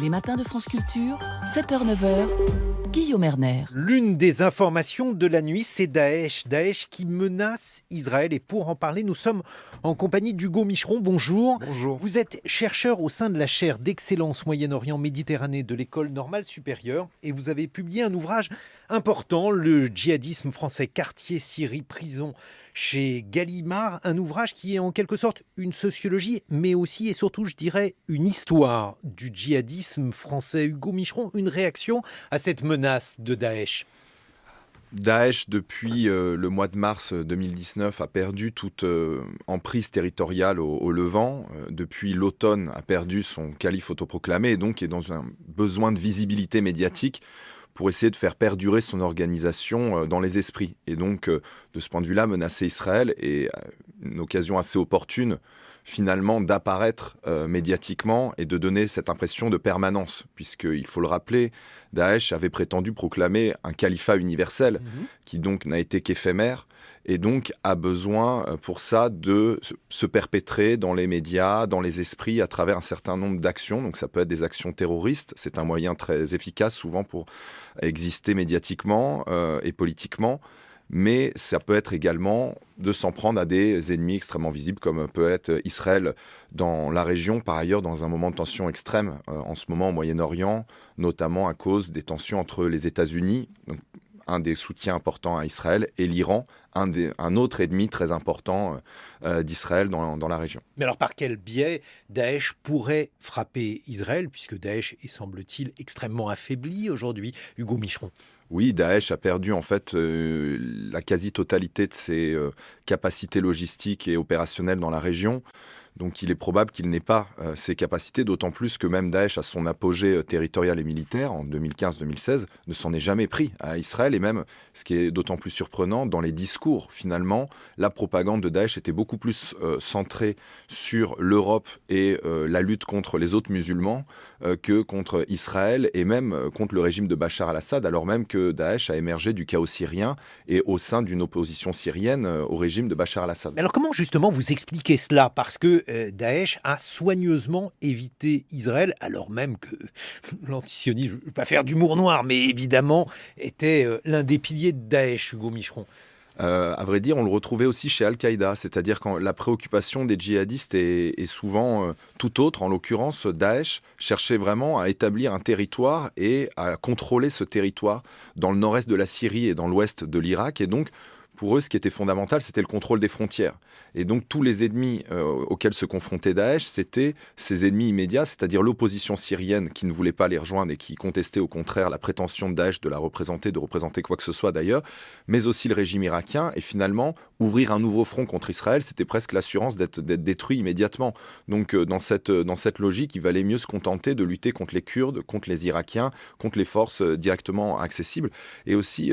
Les matins de France Culture, 7h-9h, Guillaume Erner. L'une des informations de la nuit, c'est Daesh. Daesh qui menace Israël. Et pour en parler, nous sommes en compagnie d'Hugo Micheron. Bonjour. Bonjour. Vous êtes chercheur au sein de la chaire d'excellence Moyen-Orient-Méditerranée de l'École normale supérieure. Et vous avez publié un ouvrage important, Le djihadisme français, quartier, Syrie, prison, chez Gallimard. Un ouvrage qui est en quelque sorte une sociologie, mais aussi et surtout, je dirais, une histoire du djihadisme français. Hugo Micheron, une réaction à cette menace de Daesh? Daesh, depuis le mois de mars 2019, a perdu toute emprise territoriale au Levant. Depuis l'automne, a perdu son calife autoproclamé et donc est dans un besoin de visibilité médiatique pour essayer de faire perdurer son organisation dans les esprits. Et donc, de ce point de vue-là, menacer Israël est une occasion assez opportune, finalement, d'apparaître médiatiquement et de donner cette impression de permanence. Puisqu'il faut le rappeler, Daesh avait prétendu proclamer un califat universel, qui donc n'a été qu'éphémère, et donc a besoin pour ça de se perpétrer dans les médias, dans les esprits, à travers un certain nombre d'actions. Donc ça peut être des actions terroristes, c'est un moyen très efficace souvent pour exister médiatiquement et politiquement, mais ça peut être également de s'en prendre à des ennemis extrêmement visibles, comme peut être Israël dans la région, par ailleurs dans un moment de tension extrême en ce moment au Moyen-Orient, notamment à cause des tensions entre les États-Unis, donc un des soutiens importants à Israël, et l'Iran, un autre ennemi très important d'Israël dans la région. Mais alors par quel biais Daesh pourrait frapper Israël, puisque Daesh est, semble-t-il, extrêmement affaibli aujourd'hui, Hugo Micheron? Oui, Daesh a perdu en fait la quasi-totalité de ses capacités logistiques et opérationnelles dans la région. Donc il est probable qu'il n'ait pas ces capacités, d'autant plus que même Daesh, à son apogée territorial et militaire, en 2015-2016, ne s'en est jamais pris à Israël. Et même, ce qui est d'autant plus surprenant, dans les discours, finalement, la propagande de Daesh était beaucoup plus centrée sur l'Europe et la lutte contre les autres musulmans que contre Israël et même contre le régime de Bachar al-Assad, alors même que Daesh a émergé du chaos syrien et au sein d'une opposition syrienne au régime de Bachar al-Assad. Alors comment justement vous expliquez cela? Parce que Daesh a soigneusement évité Israël, alors même que l'antisionisme, je ne veux pas faire d'humour noir, mais évidemment était l'un des piliers de Daesh, Hugo Micheron. À vrai dire, on le retrouvait aussi chez Al-Qaïda, c'est-à-dire quand la préoccupation des djihadistes est souvent tout autre. En l'occurrence, Daesh cherchait vraiment à établir un territoire et à contrôler ce territoire dans le nord-est de la Syrie et dans l'ouest de l'Irak. Et donc, pour eux, ce qui était fondamental, c'était le contrôle des frontières. Et donc, tous les ennemis auxquels se confrontait Daesh, c'était ses ennemis immédiats, c'est-à-dire l'opposition syrienne qui ne voulait pas les rejoindre et qui contestait au contraire la prétention de Daesh de la représenter, de représenter quoi que ce soit d'ailleurs, mais aussi le régime irakien. Et finalement, ouvrir un nouveau front contre Israël, c'était presque l'assurance d'être détruit immédiatement. Donc, dans cette logique, il valait mieux se contenter de lutter contre les Kurdes, contre les Irakiens, contre les forces directement accessibles. Et aussi,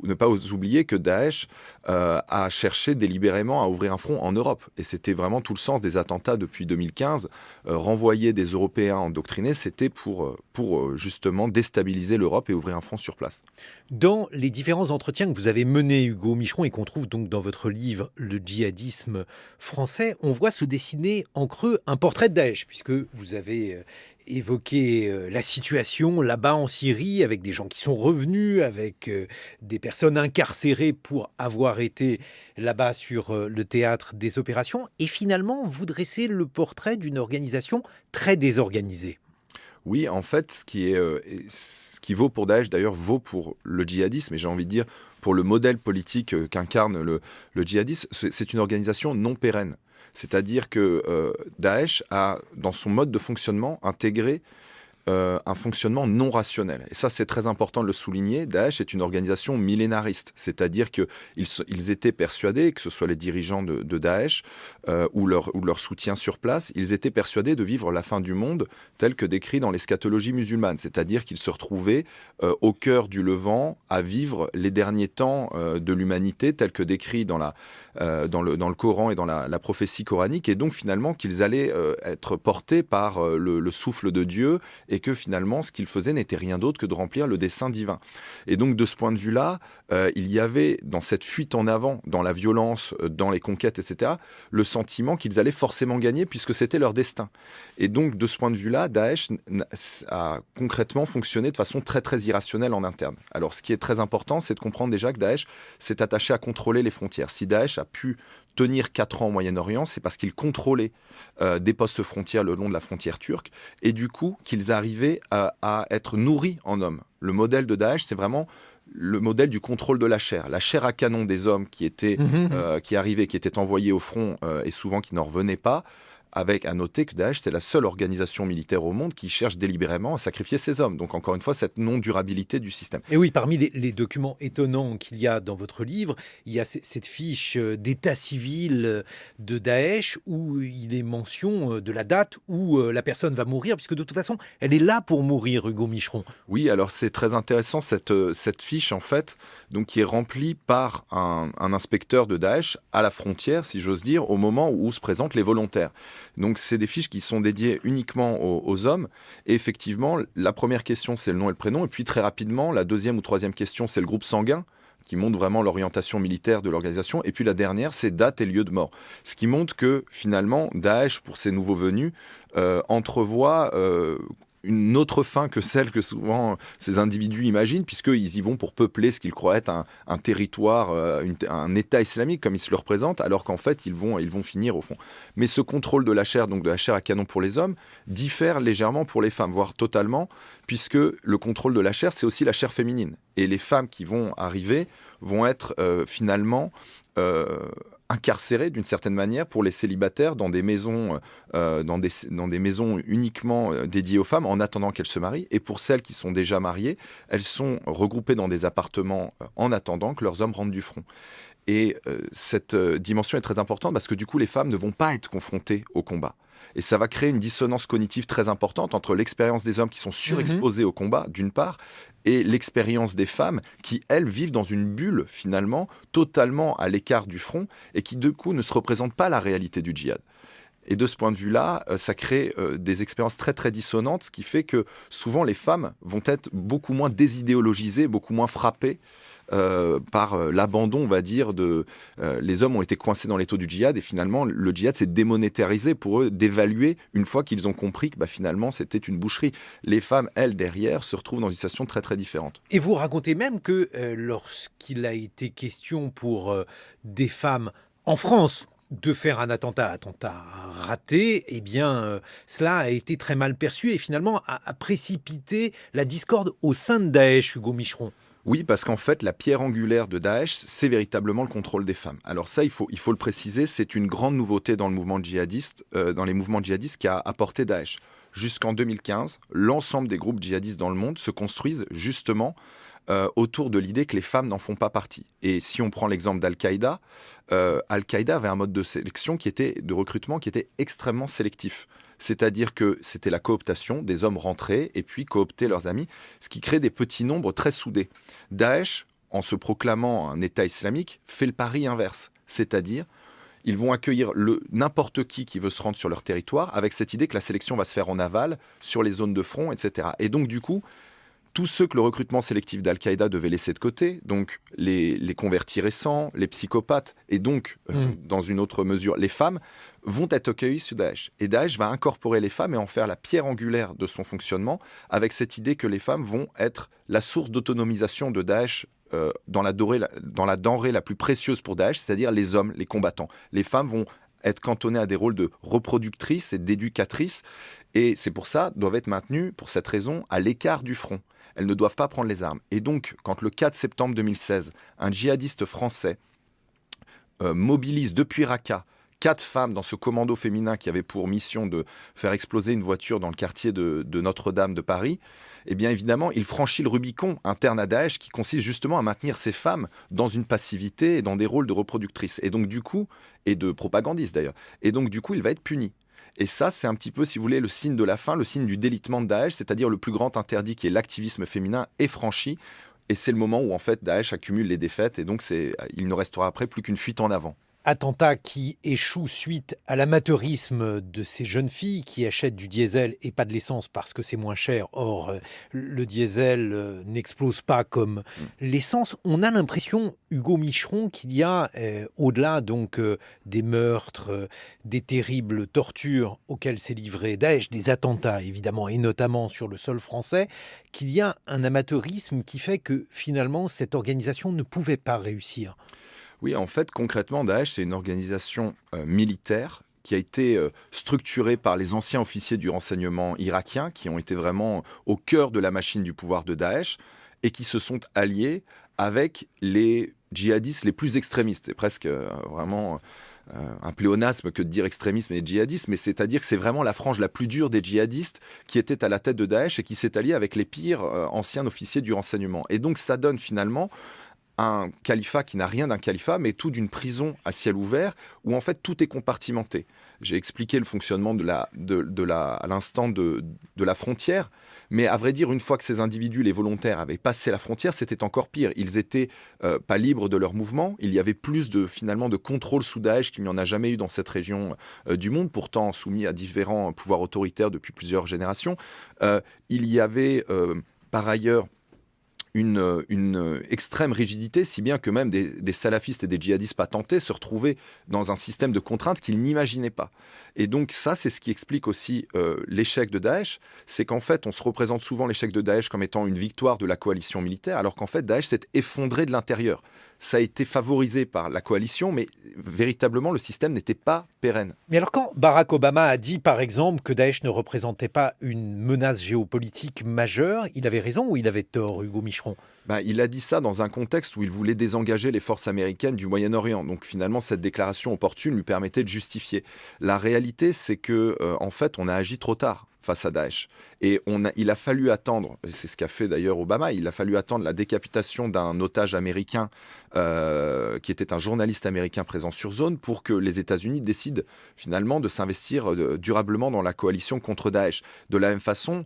ne pas oublier que Daesh a cherché délibérément à ouvrir un front en Europe. Et c'était vraiment tout le sens des attentats depuis 2015. Renvoyer des Européens endoctrinés, c'était pour justement déstabiliser l'Europe et ouvrir un front sur place. Dans les différents entretiens que vous avez menés, Hugo Micheron, et qu'on trouve donc dans votre livre « Le djihadisme français », on voit se dessiner en creux un portrait de Daesh, puisque vous avez évoqué la situation là-bas en Syrie, avec des gens qui sont revenus, avec des personnes incarcérées pour avoir été là-bas sur le théâtre des opérations. Et finalement, vous dressez le portrait d'une organisation très désorganisée. Oui, en fait, ce qui vaut pour Daesh, d'ailleurs, vaut pour le djihadisme, et j'ai envie de dire pour le modèle politique qu'incarne le djihadisme, c'est une organisation non pérenne. C'est-à-dire que Daesh a, dans son mode de fonctionnement, intégré un fonctionnement non rationnel. Et ça, c'est très important de le souligner. Daesh est une organisation millénariste, c'est-à-dire qu'ils étaient persuadés, que ce soit les dirigeants de Daesh ou leur soutien sur place, ils étaient persuadés de vivre la fin du monde tel que décrit dans l'eschatologie musulmane, c'est-à-dire qu'ils se retrouvaient au cœur du Levant à vivre les derniers temps de l'humanité tel que décrit dans le Coran et dans la prophétie coranique, et donc finalement qu'ils allaient être portés par le souffle de Dieu et que finalement, ce qu'ils faisaient n'était rien d'autre que de remplir le dessein divin. Et donc, de ce point de vue-là, il y avait dans cette fuite en avant, dans la violence, dans les conquêtes, etc., le sentiment qu'ils allaient forcément gagner puisque c'était leur destin. Et donc, de ce point de vue-là, Daesh a concrètement fonctionné de façon très, très irrationnelle en interne. Alors, ce qui est très important, c'est de comprendre déjà que Daesh s'est attaché à contrôler les frontières. Si Daesh a pu tenir 4 ans au Moyen-Orient, c'est parce qu'ils contrôlaient des postes frontières le long de la frontière turque, et du coup, qu'ils arrivaient à être nourris en hommes. Le modèle de Daesh, c'est vraiment le modèle du contrôle de la chair à canon des hommes qui arrivaient, qui étaient envoyés au front et souvent qui n'en revenaient pas, avec à noter que Daesh, c'est la seule organisation militaire au monde qui cherche délibérément à sacrifier ses hommes. Donc encore une fois, cette non-durabilité du système. Et oui, parmi les documents étonnants qu'il y a dans votre livre, il y a cette fiche d'état civil de Daesh où il est mention de la date où la personne va mourir, puisque de toute façon, elle est là pour mourir, Hugo Micheron. Oui, alors c'est très intéressant cette fiche, en fait, donc, qui est remplie par un inspecteur de Daesh à la frontière, si j'ose dire, au moment où se présentent les volontaires. Donc c'est des fiches qui sont dédiées uniquement aux hommes. Et effectivement, la première question, c'est le nom et le prénom. Et puis très rapidement, la deuxième ou troisième question, c'est le groupe sanguin, qui montre vraiment l'orientation militaire de l'organisation. Et puis la dernière, c'est date et lieu de mort. Ce qui montre que finalement, Daesh, pour ces nouveaux venus, entrevoit une autre fin que celle que souvent ces individus imaginent, puisqu'ils y vont pour peupler ce qu'ils croient être un territoire, un État islamique, comme ils se le représentent, alors qu'en fait, ils vont finir au fond. Mais ce contrôle de la chair, donc de la chair à canon pour les hommes, diffère légèrement pour les femmes, voire totalement, puisque le contrôle de la chair, c'est aussi la chair féminine. Et les femmes qui vont arriver vont être finalement incarcérés d'une certaine manière pour les célibataires dans des maisons, dans des maisons uniquement dédiées aux femmes en attendant qu'elles se marient. Et pour celles qui sont déjà mariées, elles sont regroupées dans des appartements en attendant que leurs hommes rentrent du front. Et cette dimension est très importante parce que du coup, les femmes ne vont pas être confrontées au combat. Et ça va créer une dissonance cognitive très importante entre l'expérience des hommes qui sont surexposés au combat, d'une part, et l'expérience des femmes qui, elles, vivent dans une bulle, finalement, totalement à l'écart du front et qui, du coup, ne se représentent pas la réalité du djihad. Et de ce point de vue-là, ça crée des expériences très, très dissonantes, ce qui fait que souvent, les femmes vont être beaucoup moins désidéologisées, beaucoup moins frappées par l'abandon, on va dire, les hommes ont été coincés dans l'étau du djihad et finalement le djihad s'est démonétarisé pour eux d'évaluer une fois qu'ils ont compris que finalement c'était une boucherie. Les femmes, elles, derrière, se retrouvent dans une situation très très différente. Et vous racontez même que lorsqu'il a été question pour des femmes en France de faire un attentat raté, eh bien, cela a été très mal perçu et finalement a précipité la discorde au sein de Daesh, Hugo Micheron. Oui, parce qu'en fait, la pierre angulaire de Daesh, c'est véritablement le contrôle des femmes. Alors ça, il faut le préciser, c'est une grande nouveauté dans le mouvement djihadiste, dans les mouvements djihadistes qu'a apporté Daesh. Jusqu'en 2015, l'ensemble des groupes djihadistes dans le monde se construisent justement autour de l'idée que les femmes n'en font pas partie. Et si on prend l'exemple d'Al-Qaïda, Al-Qaïda avait un mode de sélection de recrutement qui était extrêmement sélectif. C'est-à-dire que c'était la cooptation, des hommes rentrés et puis coopter leurs amis, ce qui crée des petits nombres très soudés. Daesh, en se proclamant un État islamique, fait le pari inverse. C'est-à-dire, ils vont accueillir n'importe qui veut se rendre sur leur territoire avec cette idée que la sélection va se faire en aval, sur les zones de front, etc. Et donc, du coup, tous ceux que le recrutement sélectif d'Al-Qaïda devait laisser de côté, donc les convertis récents, les psychopathes, et donc, dans une autre mesure, les femmes, vont être accueillis sur Daesh. Et Daesh va incorporer les femmes et en faire la pierre angulaire de son fonctionnement, avec cette idée que les femmes vont être la source d'autonomisation de Daesh dans la denrée la plus précieuse pour Daesh, c'est-à-dire les hommes, les combattants. Les femmes vont être cantonnées à des rôles de reproductrices et d'éducatrices, et c'est pour ça, doivent être maintenues, pour cette raison, à l'écart du front. Elles ne doivent pas prendre les armes. Et donc, quand le 4 septembre 2016, un djihadiste français mobilise depuis Raqqa 4 femmes dans ce commando féminin qui avait pour mission de faire exploser une voiture dans le quartier de Notre-Dame de Paris, eh bien évidemment, il franchit le Rubicon interne à Daesh qui consiste justement à maintenir ces femmes dans une passivité et dans des rôles de reproductrices. Et donc du coup, et de propagandistes d'ailleurs. Et donc du coup, il va être puni. Et ça, c'est un petit peu, si vous voulez, le signe de la fin, le signe du délitement de Daesh, c'est-à-dire le plus grand interdit qui est l'activisme féminin est franchi. Et c'est le moment où, en fait, Daesh accumule les défaites et donc il ne restera après plus qu'une fuite en avant. Attentat qui échoue suite à l'amateurisme de ces jeunes filles qui achètent du diesel et pas de l'essence parce que c'est moins cher. Or, le diesel n'explose pas comme l'essence. On a l'impression, Hugo Micheron, qu'il y a, au-delà donc des meurtres, des terribles tortures auxquelles s'est livré Daesh, des attentats évidemment, et notamment sur le sol français, qu'il y a un amateurisme qui fait que finalement cette organisation ne pouvait pas réussir. Oui, en fait, concrètement, Daesh, c'est une organisation militaire qui a été structurée par les anciens officiers du renseignement irakien, qui ont été vraiment au cœur de la machine du pouvoir de Daesh, et qui se sont alliés avec les djihadistes les plus extrémistes. C'est presque vraiment un pléonasme que de dire extrémisme et djihadisme, mais c'est-à-dire que c'est vraiment la frange la plus dure des djihadistes qui était à la tête de Daesh et qui s'est alliée avec les pires anciens officiers du renseignement. Et donc ça donne finalement un califat qui n'a rien d'un califat, mais tout d'une prison à ciel ouvert, où en fait tout est compartimenté. J'ai expliqué le fonctionnement à l'instant de la frontière, mais à vrai dire, une fois que ces individus, les volontaires, avaient passé la frontière, c'était encore pire. Ils étaient pas libres de leur mouvement. Il y avait plus finalement de contrôle sous Daesh qu'il n'y en a jamais eu dans cette région du monde, pourtant soumis à différents pouvoirs autoritaires depuis plusieurs générations. Il y avait par ailleurs une extrême rigidité, si bien que même des salafistes et des djihadistes patentés se retrouvaient dans un système de contraintes qu'ils n'imaginaient pas. Et donc ça, c'est ce qui explique aussi l'échec de Daesh, c'est qu'en fait, on se représente souvent l'échec de Daesh comme étant une victoire de la coalition militaire, alors qu'en fait, Daesh s'est effondré de l'intérieur. Ça a été favorisé par la coalition, mais véritablement, le système n'était pas pérenne. Mais alors quand Barack Obama a dit, par exemple, que Daesh ne représentait pas une menace géopolitique majeure, il avait raison ou il avait tort, Hugo Micheron ? Il a dit ça dans un contexte où il voulait désengager les forces américaines du Moyen-Orient. Donc finalement, cette déclaration opportune lui permettait de justifier. La réalité, c'est que en fait, on a agi trop tard face à Daesh. Et il a fallu attendre, et c'est ce qu'a fait d'ailleurs Obama, il a fallu attendre la décapitation d'un otage américain qui était un journaliste américain présent sur zone pour que les États-Unis décident finalement de s'investir durablement dans la coalition contre Daesh. De la même façon,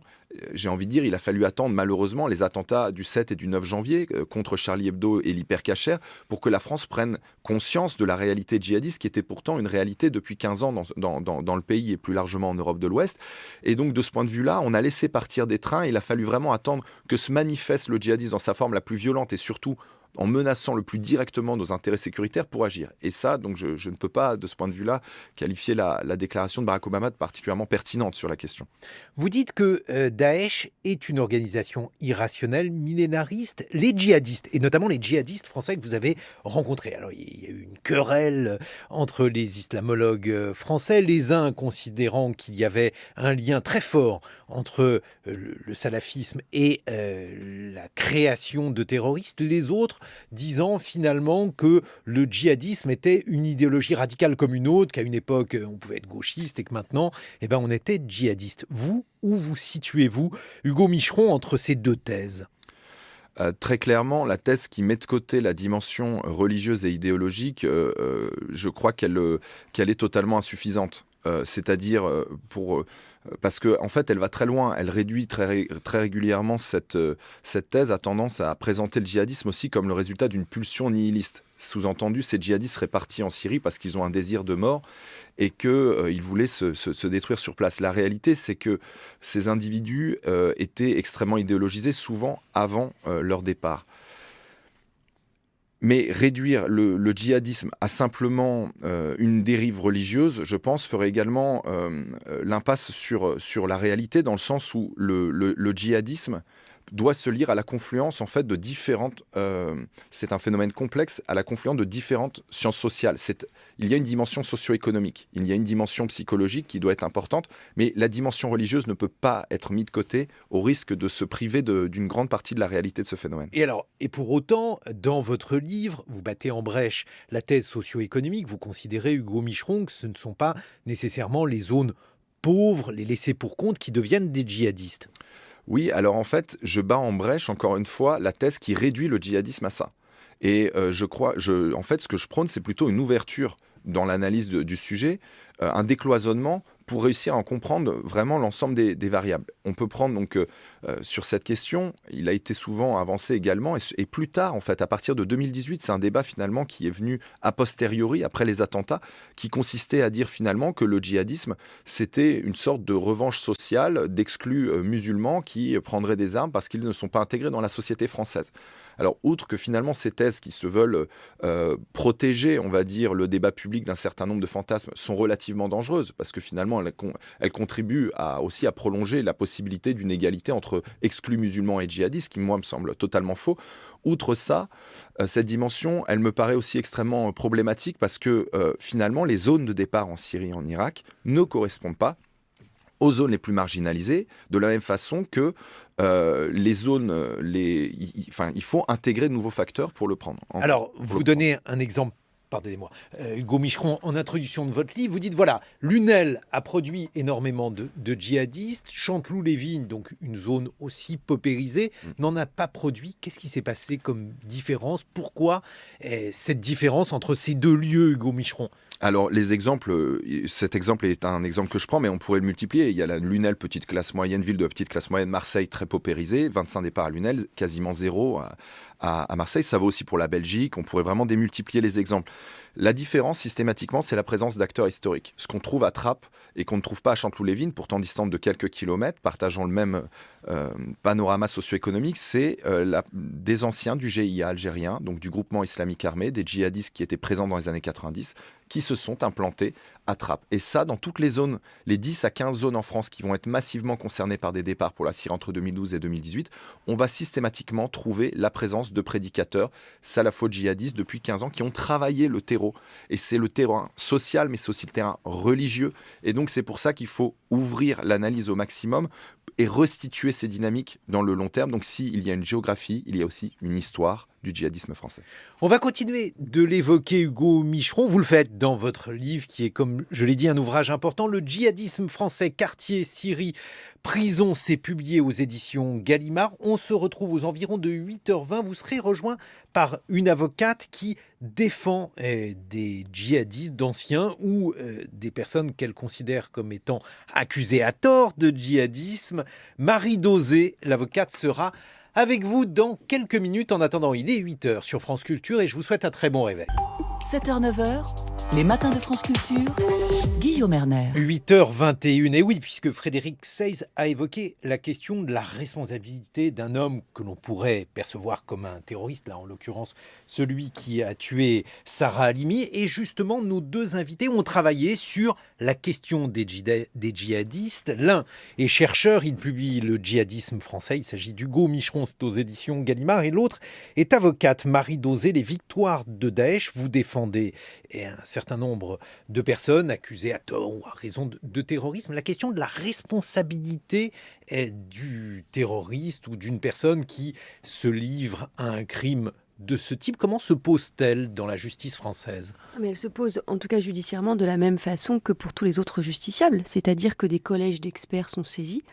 j'ai envie de dire, il a fallu attendre malheureusement les attentats du 7 et du 9 janvier contre Charlie Hebdo et l'Hypercacher pour que la France prenne conscience de la réalité djihadiste qui était pourtant une réalité depuis 15 ans dans le pays et plus largement en Europe de l'Ouest. Et donc de ce point de vue-là, on a laissé partir des trains. Il a fallu vraiment attendre que se manifeste le djihadisme dans sa forme la plus violente et surtout en menaçant le plus directement nos intérêts sécuritaires pour agir. Et ça, donc je ne peux pas, de ce point de vue-là, qualifier la déclaration de Barack Obama de particulièrement pertinente sur la question. Vous dites que Daesh est une organisation irrationnelle, millénariste. Les djihadistes, et notamment les djihadistes français que vous avez rencontrés. Alors, il y a eu une querelle entre les islamologues français, les uns considérant qu'il y avait un lien très fort entre le salafisme et la création de terroristes, les autres disant finalement que le djihadisme était une idéologie radicale comme une autre, qu'à une époque on pouvait être gauchiste et que maintenant on était djihadiste. Vous, où vous situez-vous, Hugo Micheron, entre ces deux thèses ? Très clairement, la thèse qui met de côté la dimension religieuse et idéologique, je crois qu'elle est totalement insuffisante. C'est-à-dire parce qu'en fait, elle va très loin. Elle réduit très régulièrement cette thèse a tendance à présenter le djihadisme aussi comme le résultat d'une pulsion nihiliste. Sous-entendu, ces djihadistes seraient partis en Syrie parce qu'ils ont un désir de mort et qu'ils voulaient se détruire sur place. La réalité, c'est que ces individus étaient extrêmement idéologisés, souvent avant leur départ. Mais réduire le djihadisme à simplement une dérive religieuse, je pense, ferait également l'impasse sur la réalité, dans le sens où le djihadisme doit se lire à la confluence en fait de différentes. C'est un phénomène complexe à la confluence de différentes sciences sociales. Il y a une dimension socio-économique, il y a une dimension psychologique qui doit être importante, mais la dimension religieuse ne peut pas être mise de côté au risque de se priver d'une grande partie de la réalité de ce phénomène. Et pour autant, dans votre livre, vous battez en brèche la thèse socio-économique. Vous considérez, Hugo Micheron, que ce ne sont pas nécessairement les zones pauvres, les laissés pour compte qui deviennent des djihadistes. Oui, alors en fait, je bats en brèche, encore une fois, la thèse qui réduit le djihadisme à ça. Et en fait, ce que je prône, c'est plutôt une ouverture dans l'analyse du sujet, un décloisonnement pour réussir à en comprendre vraiment l'ensemble des variables. On peut prendre donc sur cette question, il a été souvent avancé également, et plus tard, en fait, à partir de 2018, c'est un débat finalement qui est venu a posteriori, après les attentats, qui consistait à dire finalement que le djihadisme, c'était une sorte de revanche sociale d'exclus musulmans qui prendraient des armes parce qu'ils ne sont pas intégrés dans la société française. Alors, outre que finalement ces thèses qui se veulent protéger, on va dire, le débat public d'un certain nombre de fantasmes sont relativement dangereuses, parce que finalement elles contribuent aussi à prolonger la possibilité d'une égalité entre exclus musulmans et djihadistes, qui moi me semble totalement faux. Outre ça, cette dimension, elle me paraît aussi extrêmement problématique, parce que finalement les zones de départ en Syrie et en Irak ne correspondent pas aux zones les plus marginalisées, de la même façon que les zones, il faut intégrer de nouveaux facteurs pour le prendre. Alors, vous donnez un exemple, pardonnez-moi, Hugo Micheron, en introduction de votre livre, vous dites, voilà, l'UNEL a produit énormément de djihadistes, Chanteloup-les-Vignes, donc une zone aussi paupérisée, n'en a pas produit. Qu'est-ce qui s'est passé comme différence? Pourquoi cette différence entre ces deux lieux, Hugo Micheron? Alors, cet exemple est un exemple que je prends, mais on pourrait le multiplier. Il y a la l'UNEL, petite classe moyenne, ville de petite classe moyenne, Marseille, très paupérisée, 25 départs à l'UNEL, quasiment zéro à Marseille. Ça vaut aussi pour la Belgique. On pourrait vraiment démultiplier les exemples. La différence, systématiquement, c'est la présence d'acteurs historiques. Ce qu'on trouve à Trappes et qu'on ne trouve pas à Chanteloup-les-Vignes, pourtant distante de quelques kilomètres, partageant le même panorama socio-économique, c'est des anciens du GIA algérien, donc du groupement islamique armé, des djihadistes qui étaient présents dans les années 90, qui se sont implantés à Trappes. Et ça, dans toutes les zones, les 10 à 15 zones en France qui vont être massivement concernées par des départs pour la Syrie entre 2012 et 2018, on va systématiquement trouver la présence de prédicateurs salafo-djihadistes depuis 15 ans qui ont travaillé le terreau. Et c'est le terrain social, mais c'est aussi le terrain religieux. Et donc, c'est pour ça qu'il faut ouvrir l'analyse au maximum et restituer ces dynamiques dans le long terme. Donc, s'il y a une géographie, il y a aussi une histoire du djihadisme français. On va continuer de l'évoquer, Hugo Micheron. Vous le faites dans votre livre qui est, comme je l'ai dit, un ouvrage important. Le djihadisme français, quartier, Syrie, prison, c'est publié aux éditions Gallimard. On se retrouve aux environs de 8h20. Vous serez rejoint par une avocate qui défend des djihadistes, d'anciens ou des personnes qu'elle considère comme étant accusées à tort de djihadisme. Marie Dosé, l'avocate, sera avec vous dans quelques minutes. En attendant, il est 8h sur France Culture et je vous souhaite un très bon réveil. 7h, 9h, les matins de France Culture, Guillaume Erner. 8h21, et oui, puisque Frédéric Seyss a évoqué la question de la responsabilité d'un homme que l'on pourrait percevoir comme un terroriste, là en l'occurrence celui qui a tué Sarah Halimi. Et justement, nos deux invités ont travaillé sur la question des djihadistes. L'un est chercheur, il publie Le djihadisme français, il s'agit d'Hugo Micheron, c'est aux éditions Gallimard, et l'autre est avocate, Marie Dosé. Les victoires de Daesh, vous défendez un certain nombre de personnes accusées à tort ou à raison de terrorisme. La question de la responsabilité du terroriste ou d'une personne qui se livre à un crime de ce type, comment se pose-t-elle dans la justice française? Mais elle se pose, en tout cas judiciairement, de la même façon que pour tous les autres justiciables, c'est-à-dire que des collèges d'experts sont saisis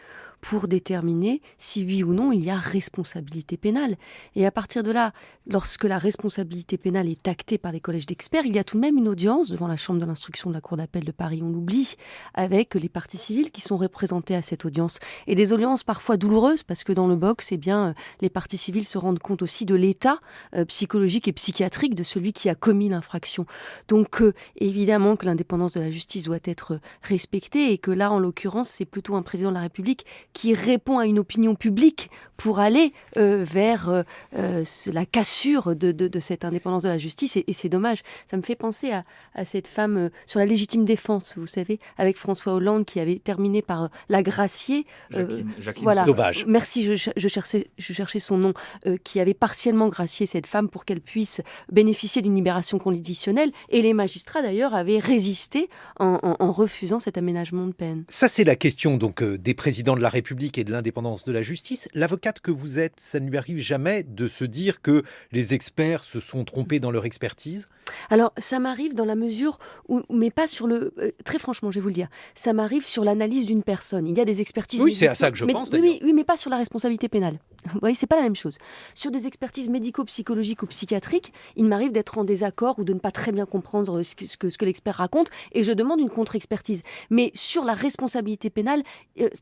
pour déterminer si oui ou non il y a responsabilité pénale. Et à partir de là, lorsque la responsabilité pénale est actée par les collèges d'experts, il y a tout de même une audience devant la chambre de l'instruction de la Cour d'appel de Paris, on l'oublie, avec les parties civiles qui sont représentées à cette audience. Et des audiences parfois douloureuses, parce que dans le box, les parties civiles se rendent compte aussi de l'état psychologique et psychiatrique de celui qui a commis l'infraction. Donc évidemment que l'indépendance de la justice doit être respectée, et que là, en l'occurrence, c'est plutôt un président de la République qui répond à une opinion publique pour aller vers la cassure de cette indépendance de la justice. Et c'est dommage. Ça me fait penser à cette femme sur la légitime défense, vous savez, avec François Hollande, qui avait terminé par la gracier. Jacqueline voilà. Sauvage. Merci, je cherchais son nom, qui avait partiellement gracié cette femme pour qu'elle puisse bénéficier d'une libération conditionnelle. Et les magistrats, d'ailleurs, avaient résisté en refusant cet aménagement de peine. Ça, c'est la question donc des présidents de la République et de l'indépendance de la justice. L'avocate que vous êtes, ça ne lui arrive jamais de se dire que les experts se sont trompés dans leur expertise? Alors, ça m'arrive dans la mesure où, mais pas sur le... très franchement, je vais vous le dire, ça m'arrive sur l'analyse d'une personne. Il y a des expertises... Oui, c'est à ça que je pense, d'ailleurs. Oui, mais pas sur la responsabilité pénale. Vous voyez, c'est pas la même chose. Sur des expertises médico-psychologiques ou psychiatriques, il m'arrive d'être en désaccord ou de ne pas très bien comprendre ce que l'expert raconte et je demande une contre-expertise. Mais sur la responsabilité pénale,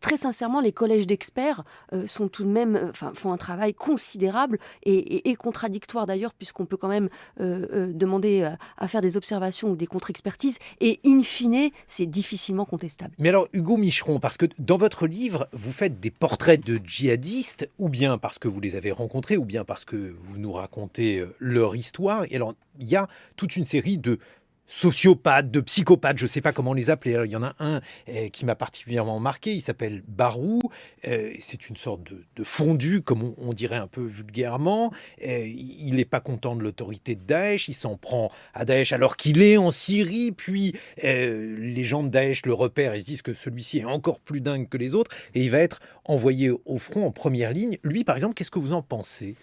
très sincèrement, les collèges d'experts sont tout de même, font un travail considérable et contradictoire d'ailleurs, puisqu'on peut quand même demander à faire des observations ou des contre-expertises et in fine, c'est difficilement contestable. Mais alors, Hugo Micheron, parce que dans votre livre, vous faites des portraits de djihadistes, ou bien parce que vous les avez rencontrés, ou bien parce que vous nous racontez leur histoire. Et alors, il y a toute une série de sociopathes, de psychopathes, je ne sais pas comment les appeler. Alors, il y en a un qui m'a particulièrement marqué, il s'appelle Barou. C'est une sorte de fondu, comme on dirait un peu vulgairement. Il n'est pas content de l'autorité de Daesh, il s'en prend à Daesh alors qu'il est en Syrie. Puis les gens de Daesh le repèrent et se disent que celui-ci est encore plus dingue que les autres. Et il va être envoyé au front en première ligne. Lui, par exemple, qu'est-ce que vous en pensez ?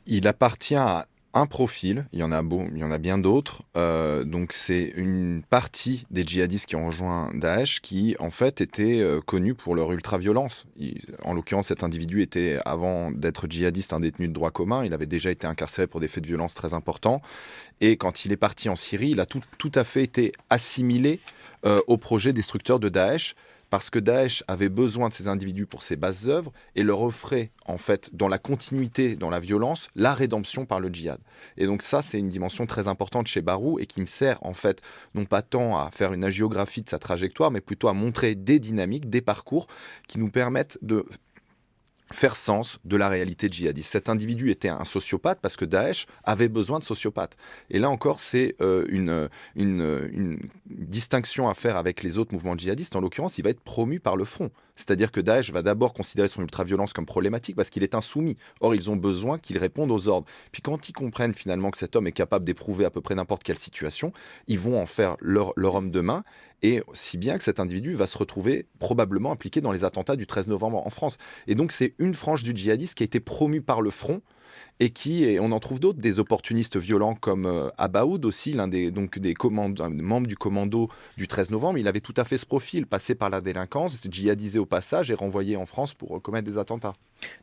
Il appartient à un profil, il y en a bien d'autres. Donc c'est une partie des djihadistes qui ont rejoint Daesh qui en fait étaient connus pour leur ultra-violence. En l'occurrence, cet individu était, avant d'être djihadiste, un détenu de droit commun. Il avait déjà été incarcéré pour des faits de violence très importants. Et quand il est parti en Syrie, il a tout à fait été assimilé au projet destructeur de Daesh, parce que Daesh avait besoin de ces individus pour ses basses œuvres et leur offrait, en fait, dans la continuité, dans la violence, la rédemption par le djihad. Et donc ça, c'est une dimension très importante chez Barou et qui me sert, en fait, non pas tant à faire une hagiographie de sa trajectoire, mais plutôt à montrer des dynamiques, des parcours qui nous permettent de faire sens de la réalité djihadiste. Cet individu était un sociopathe parce que Daesh avait besoin de sociopathes. Et là encore, c'est une distinction à faire avec les autres mouvements djihadistes. En l'occurrence, il va être promu par le front. C'est-à-dire que Daesh va d'abord considérer son ultra-violence comme problématique parce qu'il est insoumis. Or, ils ont besoin qu'il réponde aux ordres. Puis quand ils comprennent finalement que cet homme est capable d'éprouver à peu près n'importe quelle situation, ils vont en faire leur homme de main. Et si bien que cet individu va se retrouver probablement impliqué dans les attentats du 13 novembre en France. Et donc c'est une frange du djihadisme qui a été promue par le front et on en trouve d'autres, des opportunistes violents comme Abaoud aussi, l'un des membres du commando du 13 novembre. Il avait tout à fait ce profil, passé par la délinquance, djihadisé au passage et renvoyé en France pour commettre des attentats.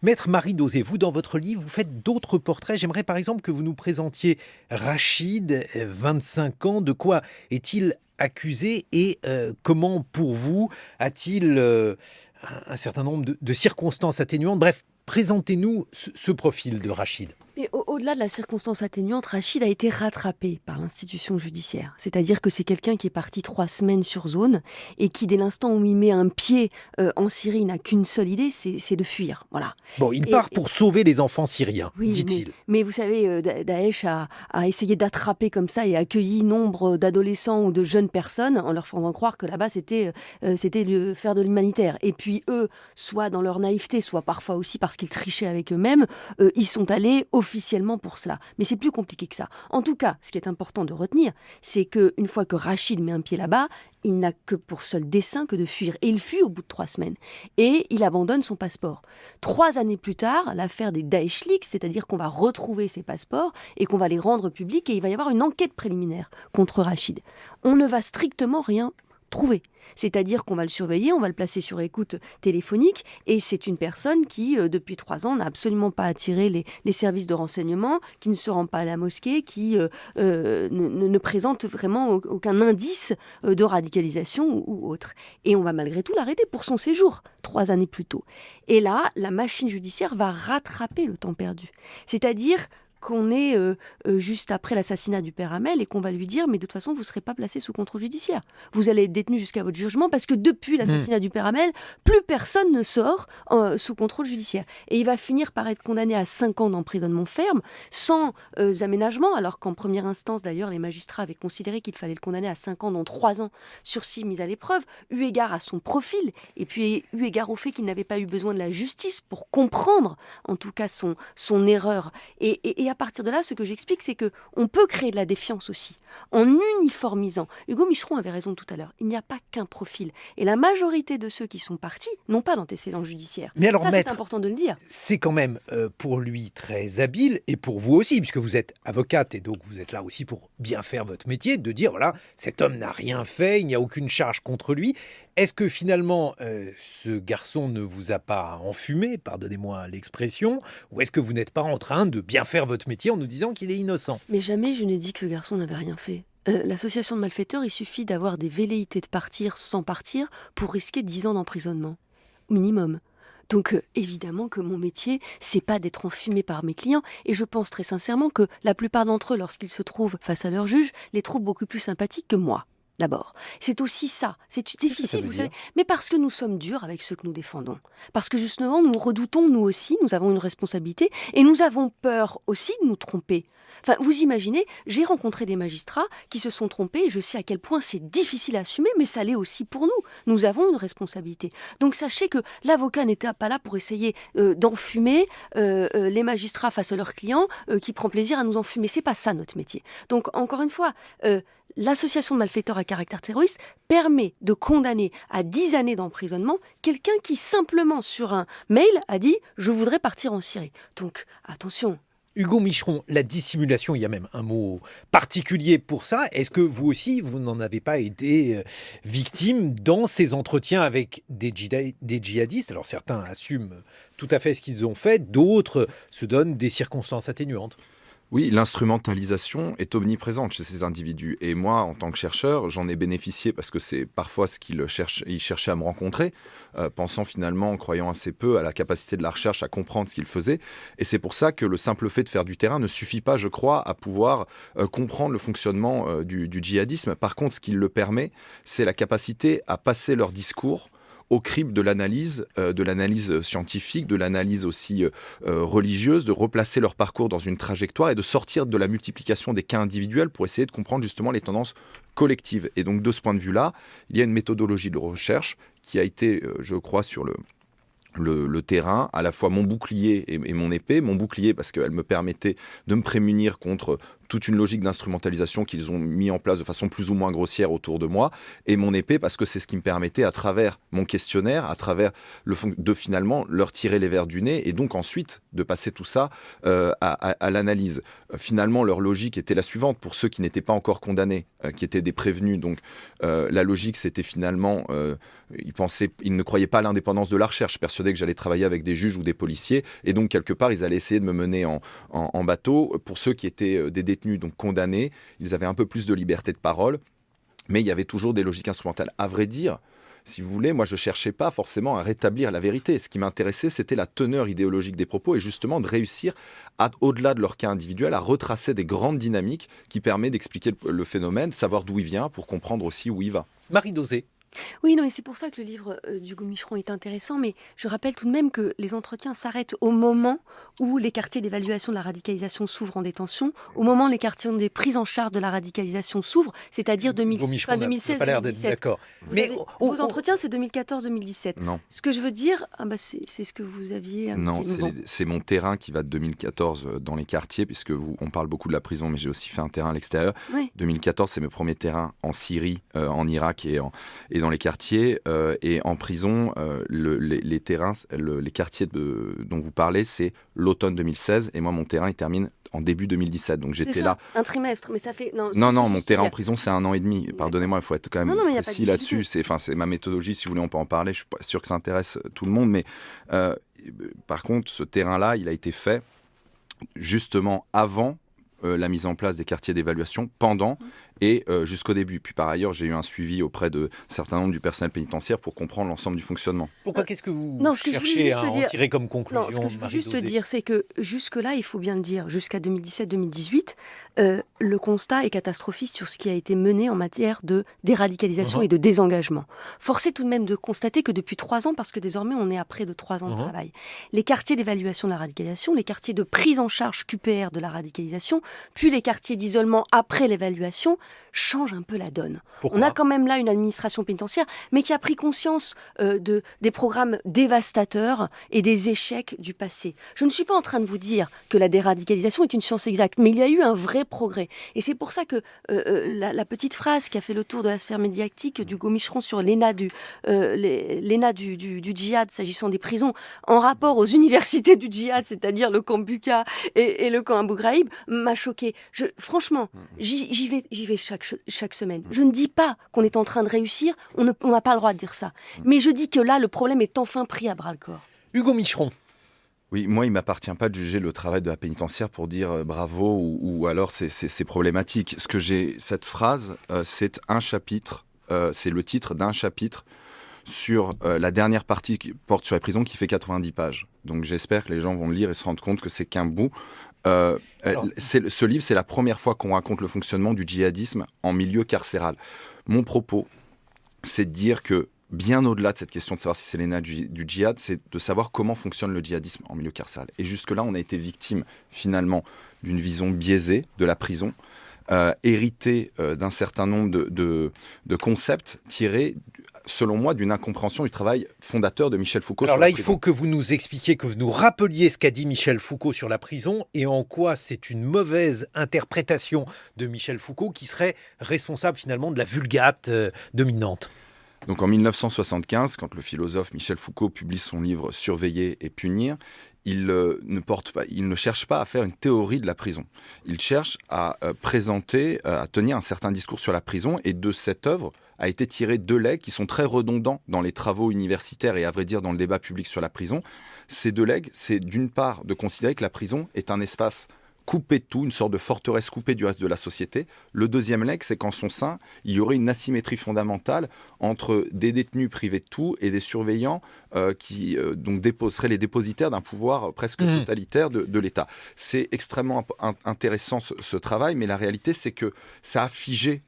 Maître Marie Dauzé, vous, dans votre livre, vous faites d'autres portraits. J'aimerais par exemple que vous nous présentiez Rachid, 25 ans. De quoi est-il accusé et comment, pour vous, a-t-il un certain nombre de circonstances atténuantes ? Bref, présentez-nous ce profil de Rachid. Mais au-delà de la circonstance atténuante, Rachid a été rattrapé par l'institution judiciaire. C'est-à-dire que c'est quelqu'un qui est parti 3 semaines sur zone et qui, dès l'instant où il met un pied en Syrie, n'a qu'une seule idée, c'est de fuir. Voilà. Bon, il part pour sauver les enfants syriens, oui, dit-il. Mais vous savez, Daesh a essayé d'attraper comme ça et accueilli nombre d'adolescents ou de jeunes personnes en leur faisant croire que là-bas, c'était faire de l'humanitaire. Et puis eux, soit dans leur naïveté, soit parfois aussi parce qu'ils trichaient avec eux-mêmes, ils sont allés officiellement pour cela. Mais c'est plus compliqué que ça. En tout cas, ce qui est important de retenir, c'est qu'une fois que Rachid met un pied là-bas, il n'a que pour seul dessein que de fuir. Et il fuit au bout de 3 semaines. Et il abandonne son passeport. 3 années plus tard, l'affaire des Daesh Leaks, c'est-à-dire qu'on va retrouver ses passeports et qu'on va les rendre publics et il va y avoir une enquête préliminaire contre Rachid. On ne va strictement rien trouver. C'est-à-dire qu'on va le surveiller, on va le placer sur écoute téléphonique et c'est une personne qui, depuis 3 ans, n'a absolument pas attiré les services de renseignement, qui ne se rend pas à la mosquée, qui ne présente vraiment aucun indice de radicalisation ou autre. Et on va malgré tout l'arrêter pour son séjour, 3 années plus tôt. Et là, la machine judiciaire va rattraper le temps perdu. C'est-à-dire qu'on est juste après l'assassinat du père Hamel et qu'on va lui dire mais de toute façon vous ne serez pas placé sous contrôle judiciaire. Vous allez être détenu jusqu'à votre jugement parce que depuis l'assassinat du père Hamel, plus personne ne sort sous contrôle judiciaire. Et il va finir par être condamné à 5 ans d'emprisonnement ferme sans aménagement alors qu'en première instance d'ailleurs les magistrats avaient considéré qu'il fallait le condamner à 5 ans dont 3 ans sursis mis à l'épreuve eu égard à son profil et puis eu égard au fait qu'il n'avait pas eu besoin de la justice pour comprendre en tout cas son erreur et à partir de là, ce que j'explique, c'est qu'on peut créer de la défiance aussi, en uniformisant. Hugo Micheron avait raison tout à l'heure, il n'y a pas qu'un profil. Et la majorité de ceux qui sont partis n'ont pas d'antécédents judiciaires. Mais alors, ça, maître, c'est important de le dire. C'est quand même pour lui très habile, et pour vous aussi, puisque vous êtes avocate, et donc vous êtes là aussi pour bien faire votre métier, de dire, voilà, cet homme n'a rien fait, il n'y a aucune charge contre lui. Est-ce que finalement, ce garçon ne vous a pas enfumé, pardonnez-moi l'expression, ou est-ce que vous n'êtes pas en train de bien faire votre métier en nous disant qu'il est innocent? Mais jamais je n'ai dit que ce garçon n'avait rien fait. L'association de malfaiteurs, il suffit d'avoir des velléités de partir sans partir pour risquer 10 ans d'emprisonnement. Minimum. Donc évidemment que mon métier, c'est pas d'être enfumé par mes clients, et je pense très sincèrement que la plupart d'entre eux, lorsqu'ils se trouvent face à leur juge, les trouvent beaucoup plus sympathiques que moi. D'abord, c'est aussi ça, c'est Qu'est-ce que ça difficile, veut vous savez, dire? mais parce que nous sommes durs avec ceux que nous défendons. Parce que justement, nous redoutons, nous aussi, nous avons une responsabilité, et nous avons peur aussi de nous tromper. Enfin, vous imaginez, j'ai rencontré des magistrats qui se sont trompés, et je sais à quel point c'est difficile à assumer, mais ça l'est aussi pour nous. Nous avons une responsabilité. Donc sachez que l'avocat n'était pas là pour essayer d'enfumer les magistrats face à leurs clients, qui prend plaisir à nous enfumer. C'est pas ça notre métier. Donc encore une fois, l'association de malfaiteurs à caractère terroriste permet de condamner à 10 années d'emprisonnement quelqu'un qui simplement sur un mail a dit « je voudrais partir en Syrie ». Donc attention. Hugo Micheron, la dissimulation, il y a même un mot particulier pour ça. Est-ce que vous aussi, vous n'en avez pas été victime dans ces entretiens avec des djihadistes? Alors certains assument tout à fait ce qu'ils ont fait, d'autres se donnent des circonstances atténuantes. Oui, l'instrumentalisation est omniprésente chez ces individus. Et moi, en tant que chercheur, j'en ai bénéficié parce que c'est parfois ce qu'ils cherchaient à me rencontrer, pensant finalement, croyant assez peu à la capacité de la recherche à comprendre ce qu'ils faisaient. Et c'est pour ça que le simple fait de faire du terrain ne suffit pas, je crois, à pouvoir comprendre le fonctionnement du djihadisme. Par contre, ce qui le permet, c'est la capacité à passer leur discours au crible de l'analyse scientifique, de l'analyse aussi religieuse, de replacer leur parcours dans une trajectoire et de sortir de la multiplication des cas individuels pour essayer de comprendre justement les tendances collectives. Et donc de ce point de vue-là, il y a une méthodologie de recherche qui a été, je crois, sur le terrain, à la fois mon bouclier et mon épée. Mon bouclier parce qu'elle me permettait de me prémunir contre toute une logique d'instrumentalisation qu'ils ont mis en place de façon plus ou moins grossière autour de moi, et mon épée parce que c'est ce qui me permettait, à travers mon questionnaire, à travers de finalement leur tirer les vers du nez, et donc ensuite de passer tout ça à l'analyse. Finalement, leur logique était la suivante, pour ceux qui n'étaient pas encore condamnés, qui étaient des prévenus. Donc la logique, c'était finalement, ils ne croyaient pas à l'indépendance de la recherche, persuadés que j'allais travailler avec des juges ou des policiers, et donc quelque part, ils allaient essayer de me mener en bateau. Pour ceux qui étaient des détenus, donc condamnés, ils avaient un peu plus de liberté de parole, mais il y avait toujours des logiques instrumentales. À vrai dire, si vous voulez, moi je ne cherchais pas forcément à rétablir la vérité. Ce qui m'intéressait, c'était la teneur idéologique des propos et justement de réussir, au-delà de leur cas individuel, à retracer des grandes dynamiques qui permettent d'expliquer le phénomène, savoir d'où il vient pour comprendre aussi où il va. Marie Dosé. Oui, non, mais c'est pour ça que le livre d'Hugo Micheron est intéressant, mais je rappelle tout de même que les entretiens s'arrêtent au moment où les quartiers d'évaluation de la radicalisation s'ouvrent en détention, au moment où les quartiers des prises en charge de la radicalisation s'ouvrent, c'est-à-dire Hugo Micheron n'a 2016-2017. pas l'air d'être d'accord. Mais Vos entretiens, c'est 2014-2017. Non. Ce que je veux dire, c'est ce que vous aviez indiqué. Non, c'est mon terrain qui va de 2014 dans les quartiers, puisque on parle beaucoup de la prison, mais j'ai aussi fait un terrain à l'extérieur. Oui. 2014, c'est mes premiers terrains en Syrie, en Irak et dans les quartiers. Et en prison, les terrains, les quartiers dont vous parlez, c'est l'automne 2016. Et moi, mon terrain, il termine en début 2017. Donc j'étais là. Un trimestre, mais ça fait. Non, mon terrain en prison, c'est 1 an et demi. Pardonnez-moi, il faut être quand même précis là-dessus. C'est ma méthodologie, si vous voulez, on peut en parler. Je suis pas sûr que ça intéresse tout le monde. Mais par contre, ce terrain-là, il a été fait justement avant la mise en place des quartiers d'évaluation, pendant et jusqu'au début. Puis par ailleurs, j'ai eu un suivi auprès de certains nombres du personnel pénitentiaire pour comprendre l'ensemble du fonctionnement. Pourquoi qu'est-ce que vous ce cherchez à en tirer comme conclusion? Non, ce que je veux Marie juste Dosé dire, c'est que jusque-là, il faut bien le dire, jusqu'à 2017-2018, le constat est catastrophiste sur ce qui a été mené en matière de déradicalisation et de désengagement. Force est tout de même de constater que depuis 3 ans, parce que désormais on est à près de 3 ans de travail, les quartiers d'évaluation de la radicalisation, les quartiers de prise en charge QPR de la radicalisation, puis les quartiers d'isolement après l'évaluation, changent un peu la donne. Pourquoi ? On a quand même là une administration pénitentiaire, mais qui a pris conscience des programmes dévastateurs et des échecs du passé. Je ne suis pas en train de vous dire que la déradicalisation est une science exacte, mais il y a eu un vrai progrès. Et c'est pour ça que la petite phrase qui a fait le tour de la sphère médiatique d'Hugo Micheron sur l'ENA du djihad, s'agissant des prisons, en rapport aux universités du djihad, c'est-à-dire le camp Bucca et le camp Abu Ghraib, m'a choquée. Franchement, j'y vais chaque semaine. Je ne dis pas qu'on est en train de réussir, on n'a pas le droit de dire ça. Mais je dis que là, le problème est enfin pris à bras-le-corps. Hugo Micheron. Oui, moi, il ne m'appartient pas de juger le travail de la pénitentiaire pour dire bravo ou alors c'est problématique. Cette phrase, c'est un chapitre, c'est le titre d'un chapitre sur la dernière partie qui porte sur les prisons qui fait 90 pages. Donc j'espère que les gens vont le lire et se rendre compte que c'est qu'un bout. Ce livre, c'est la première fois qu'on raconte le fonctionnement du djihadisme en milieu carcéral. Mon propos, c'est de dire que bien au-delà de cette question de savoir si c'est l'ENA du djihad, c'est de savoir comment fonctionne le djihadisme en milieu carcéral. Et jusque-là, on a été victime, finalement, d'une vision biaisée de la prison, héritée d'un certain nombre de concepts tirés, selon moi, d'une incompréhension du travail fondateur de Michel Foucault. Alors là, il faut que vous nous expliquiez, que vous nous rappeliez ce qu'a dit Michel Foucault sur la prison et en quoi c'est une mauvaise interprétation de Michel Foucault qui serait responsable finalement de la vulgate dominante. Donc en 1975, quand le philosophe Michel Foucault publie son livre Surveiller et punir, il ne cherche pas à faire une théorie de la prison. Il cherche à présenter, à tenir un certain discours sur la prison, et de cette œuvre a été tiré 2 legs qui sont très redondants dans les travaux universitaires et à vrai dire dans le débat public sur la prison. Ces 2 legs, c'est d'une part de considérer que la prison est un espace coupé de tout, une sorte de forteresse coupée du reste de la société. Le deuxième leg, c'est qu'en son sein, il y aurait une asymétrie fondamentale entre des détenus privés de tout et des surveillants qui donc seraient les dépositaires d'un pouvoir presque totalitaire de l'État. C'est extrêmement intéressant ce travail, mais la réalité, c'est que ça a figé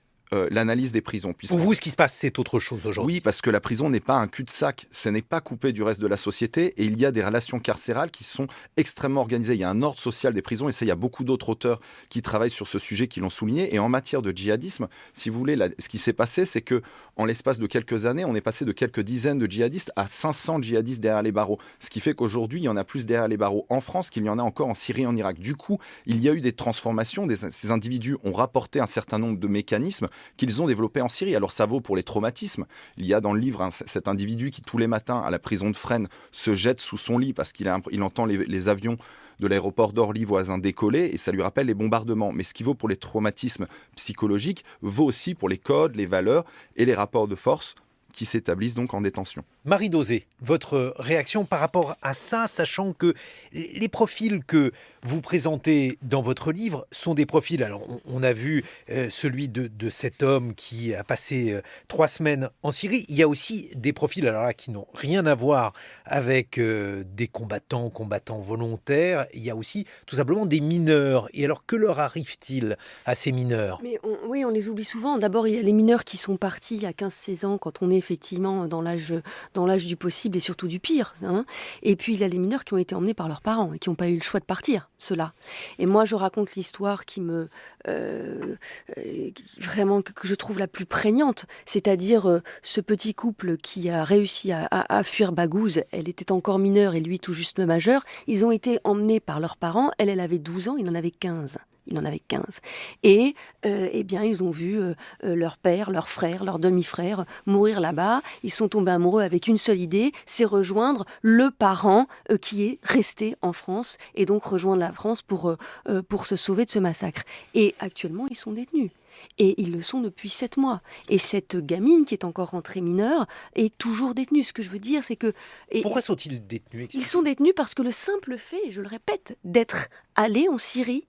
l'analyse des prisons. Pour vous, ce qui se passe, c'est autre chose aujourd'hui. Oui, parce que la prison n'est pas un cul-de-sac, ce n'est pas coupé du reste de la société, et il y a des relations carcérales qui sont extrêmement organisées. Il y a un ordre social des prisons, et ça, il y a beaucoup d'autres auteurs qui travaillent sur ce sujet, qui l'ont souligné. Et en matière de djihadisme, si vous voulez, ce qui s'est passé, c'est que en l'espace de quelques années, on est passé de quelques dizaines de djihadistes à 500 djihadistes derrière les barreaux. Ce qui fait qu'aujourd'hui, il y en a plus derrière les barreaux en France qu'il y en a encore en Syrie et en Irak. Du coup, il y a eu des transformations. Ces individus ont rapporté un certain nombre de mécanismes qu'ils ont développés en Syrie. Alors ça vaut pour les traumatismes. Il y a dans le livre cet individu qui tous les matins à la prison de Fresnes se jette sous son lit parce qu'il entend les avions de l'aéroport d'Orly voisin décoller et ça lui rappelle les bombardements. Mais ce qui vaut pour les traumatismes psychologiques vaut aussi pour les codes, les valeurs et les rapports de force qui s'établissent donc en détention. Marie Dauzé, votre réaction par rapport à ça, sachant que les profils que vous présentez dans votre livre sont des profils, alors on a vu celui de cet homme qui a passé 3 semaines en Syrie, il y a aussi des profils alors là, qui n'ont rien à voir avec des combattants volontaires, il y a aussi tout simplement des mineurs. Et alors que leur arrive-t-il à ces mineurs ? Mais on les oublie souvent. D'abord, il y a les mineurs qui sont partis à 15-16 ans quand on est effectivement dans l'âge du possible et surtout du pire. Hein. Et puis, il y a les mineurs qui ont été emmenés par leurs parents et qui n'ont pas eu le choix de partir, ceux-là. Et moi, je raconte l'histoire vraiment que je trouve la plus prégnante, c'est-à-dire ce petit couple qui a réussi à fuir Baghouz. Elle était encore mineure et lui tout juste majeur. Ils ont été emmenés par leurs parents. Elle avait 12 ans, il en avait 15. Et eh bien, ils ont vu leur père, leur frère, leur demi-frère mourir là-bas. Ils sont tombés amoureux avec une seule idée, c'est rejoindre le parent qui est resté en France et donc rejoindre la France pour se sauver de ce massacre. Et actuellement, ils sont détenus. Et ils le sont depuis 7 mois. Et cette gamine qui est encore rentrée mineure est toujours détenue. Ce que je veux dire, c'est que... Pourquoi sont-ils détenus ? Ils sont détenus parce que le simple fait, je le répète, d'être allés en Syrie,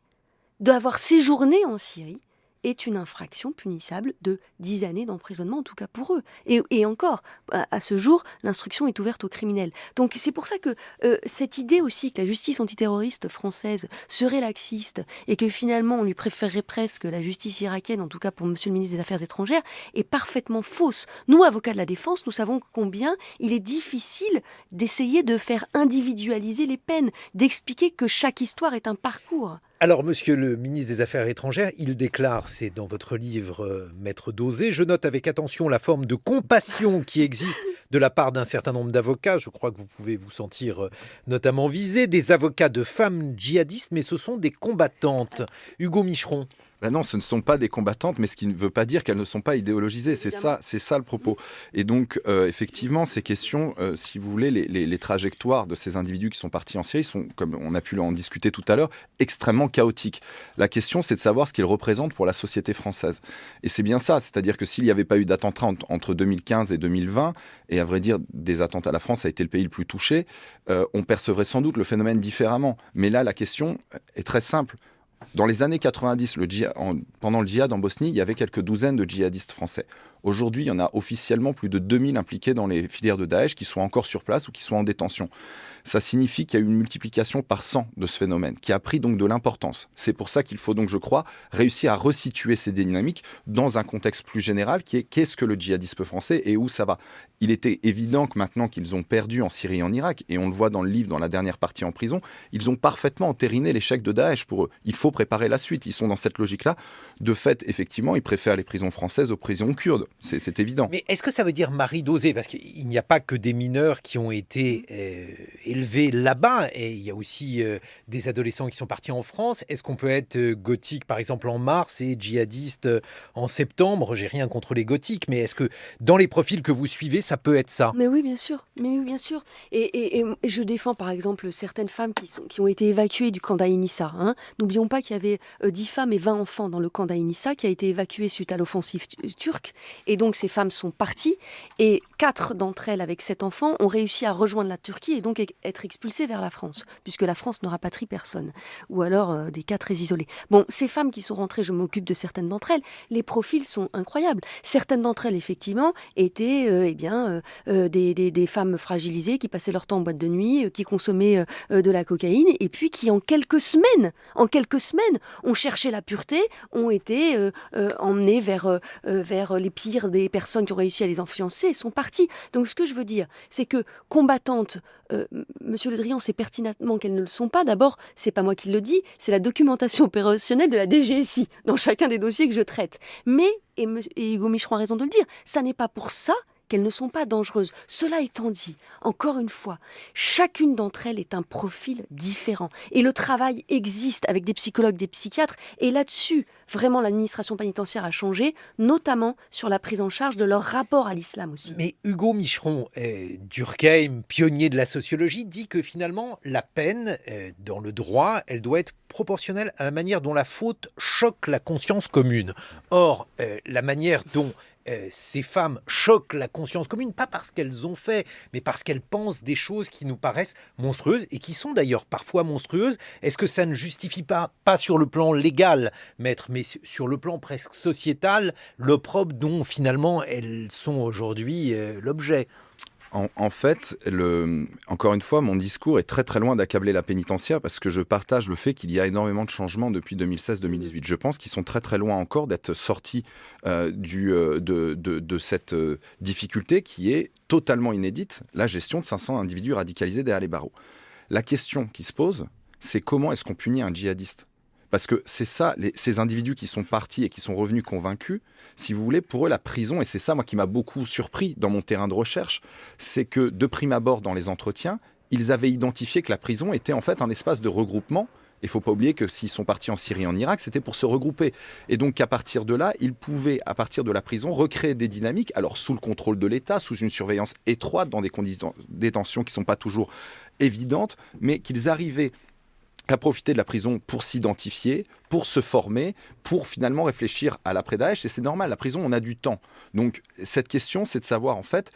d'avoir séjourné en Syrie, est une infraction punissable de 10 années d'emprisonnement, en tout cas pour eux. Et encore, à ce jour, l'instruction est ouverte aux criminels. Donc c'est pour ça que cette idée aussi que la justice antiterroriste française serait laxiste et que finalement on lui préférerait presque la justice irakienne, en tout cas pour monsieur le ministre des Affaires étrangères, est parfaitement fausse. Nous, avocats de la défense, nous savons combien il est difficile d'essayer de faire individualiser les peines, d'expliquer que chaque histoire est un parcours. Alors, monsieur le ministre des Affaires étrangères, il déclare, c'est dans votre livre Maître Dauzé, je note avec attention la forme de compassion qui existe de la part d'un certain nombre d'avocats. Je crois que vous pouvez vous sentir notamment visé, des avocats de femmes djihadistes, mais ce sont des combattantes. Hugo Micheron. Ben non, ce ne sont pas des combattantes, mais ce qui ne veut pas dire qu'elles ne sont pas idéologisées. Évidemment. C'est ça le propos. Et donc, effectivement, ces questions, si vous voulez, les trajectoires de ces individus qui sont partis en Syrie sont, comme on a pu en discuter tout à l'heure, extrêmement chaotiques. La question, c'est de savoir ce qu'ils représentent pour la société française. Et c'est bien ça, c'est-à-dire que s'il n'y avait pas eu d'attentats entre 2015 et 2020, et à vrai dire, des attentats, la France a été le pays le plus touché, on percevrait sans doute le phénomène différemment. Mais là, la question est très simple. Dans les années 90, pendant le djihad en Bosnie, il y avait quelques douzaines de djihadistes français. Aujourd'hui, il y en a officiellement plus de 2000 impliqués dans les filières de Daesh qui sont encore sur place ou qui sont en détention. Ça signifie qu'il y a eu une multiplication par 100 de ce phénomène, qui a pris donc de l'importance. C'est pour ça qu'il faut donc, je crois, réussir à resituer ces dynamiques dans un contexte plus général qui est qu'est-ce que le djihadisme français et où ça va. Il était évident que maintenant qu'ils ont perdu en Syrie et en Irak, et on le voit dans le livre, dans la dernière partie en prison, ils ont parfaitement entériné l'échec de Daesh pour eux. Il faut préparer la suite. Ils sont dans cette logique-là. De fait, effectivement, ils préfèrent les prisons françaises aux prisons kurdes. C'est évident. Mais est-ce que ça veut dire, Marie Dauzé, parce qu'il n'y a pas que des mineurs qui ont été élevés là-bas, et il y a aussi des adolescents qui sont partis en France. Est-ce qu'on peut être gothique, par exemple, en mars et djihadiste en septembre? J'ai rien contre les gothiques, mais est-ce que dans les profils que vous suivez, ça peut être ça? Mais oui, bien sûr. Et je défends, par exemple, certaines femmes qui ont été évacuées du camp d'Ain Issa. N'oublions pas qu'il y avait 10 femmes et 20 enfants dans le camp d'Ain Issa qui a été évacué suite à l'offensive turque. Et donc, ces femmes sont parties. Et 4 d'entre elles, avec 7 enfants, ont réussi à rejoindre la Turquie et donc être expulsées vers la France, puisque la France ne rapatrie personne. Ou alors des cas très isolés. Bon, ces femmes qui sont rentrées, je m'occupe de certaines d'entre elles, les profils sont incroyables. Certaines d'entre elles, effectivement, étaient des femmes fragilisées qui passaient leur temps en boîte de nuit, qui consommaient de la cocaïne, et puis qui, en quelques semaines, ont cherché la pureté, ont été emmenées vers les pires des personnes qui ont réussi à les influencer et sont parties. Donc ce que je veux dire, c'est que combattantes, Monsieur Le Drian sait pertinemment qu'elles ne le sont pas. D'abord, c'est pas moi qui le dis, c'est la documentation opérationnelle de la DGSI dans chacun des dossiers que je traite. Mais, et Hugo Micheron a raison de le dire, ça n'est pas pour ça qu'elles ne sont pas dangereuses. Cela étant dit, encore une fois, chacune d'entre elles est un profil différent. Et le travail existe avec des psychologues, des psychiatres. Et là-dessus, vraiment, l'administration pénitentiaire a changé, notamment sur la prise en charge de leur rapport à l'islam aussi. Mais Hugo Micheron, Durkheim, pionnier de la sociologie, dit que finalement, la peine, dans le droit, elle doit être proportionnelle à la manière dont la faute choque la conscience commune. Or, la manière dont ces femmes choquent la conscience commune, pas parce qu'elles ont fait, mais parce qu'elles pensent des choses qui nous paraissent monstrueuses et qui sont d'ailleurs parfois monstrueuses. Est-ce que ça ne justifie pas sur le plan légal, maître, mais sur le plan presque sociétal, l'opprobre dont finalement elles sont aujourd'hui l'objet? En fait, encore une fois, mon discours est très très loin d'accabler la pénitentiaire parce que je partage le fait qu'il y a énormément de changements depuis 2016-2018. Je pense qu'ils sont très très loin encore d'être sortis de cette difficulté qui est totalement inédite, la gestion de 500 individus radicalisés derrière les barreaux. La question qui se pose, c'est comment est-ce qu'on punit un djihadiste ? Parce que c'est ça, ces individus qui sont partis et qui sont revenus convaincus, si vous voulez, pour eux, la prison, et c'est ça, moi, qui m'a beaucoup surpris dans mon terrain de recherche, c'est que, de prime abord, dans les entretiens, ils avaient identifié que la prison était en fait un espace de regroupement. Il ne faut pas oublier que s'ils sont partis en Syrie et en Irak, c'était pour se regrouper. Et donc, à partir de là, ils pouvaient, à partir de la prison, recréer des dynamiques, alors sous le contrôle de l'État, sous une surveillance étroite, dans des conditions de détention qui ne sont pas toujours évidentes, mais qu'ils arrivaient à profiter de la prison pour s'identifier, pour se former, pour finalement réfléchir à l'après-Daesh. Et c'est normal, la prison, on a du temps. Donc, cette question, c'est de savoir, en fait,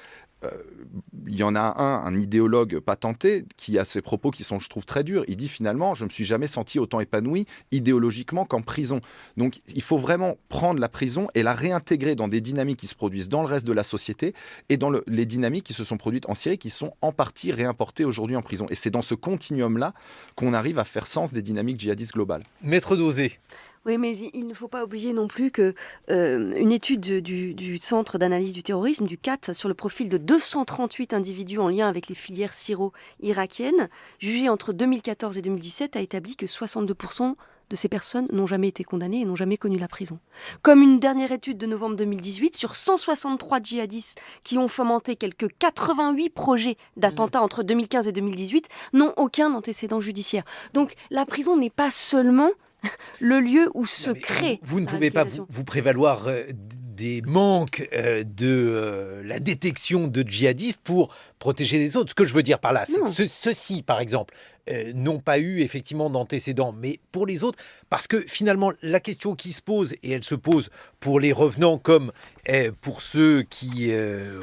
il y en a un idéologue patenté qui a ses propos qui sont, je trouve, très durs. Il dit finalement, je ne me suis jamais senti autant épanoui idéologiquement qu'en prison. Donc il faut vraiment prendre la prison et la réintégrer dans des dynamiques qui se produisent dans le reste de la société et dans les dynamiques qui se sont produites en Syrie qui sont en partie réimportées aujourd'hui en prison. Et c'est dans ce continuum-là qu'on arrive à faire sens des dynamiques djihadistes globales. Maître Dauzé. Oui, mais il ne faut pas oublier non plus que une étude du Centre d'analyse du terrorisme, du CAT, sur le profil de 238 individus en lien avec les filières syro-irakiennes, jugées entre 2014 et 2017, a établi que 62% de ces personnes n'ont jamais été condamnées et n'ont jamais connu la prison. Comme une dernière étude de novembre 2018, sur 163 djihadistes qui ont fomenté quelques 88 projets d'attentats entre 2015 et 2018, n'ont aucun antécédent judiciaire. Donc la prison n'est pas seulement le lieu où se Non, mais crée vous ne la pouvez pas radicalisation. vous prévaloir des manques de la détection de djihadistes pour protéger les autres. Ce que je veux dire par là, c'est que Non. ceux-ci, par exemple, n'ont pas eu effectivement d'antécédents. Mais pour les autres, parce que finalement, la question qui se pose, et elle se pose pour les revenants comme pour ceux qui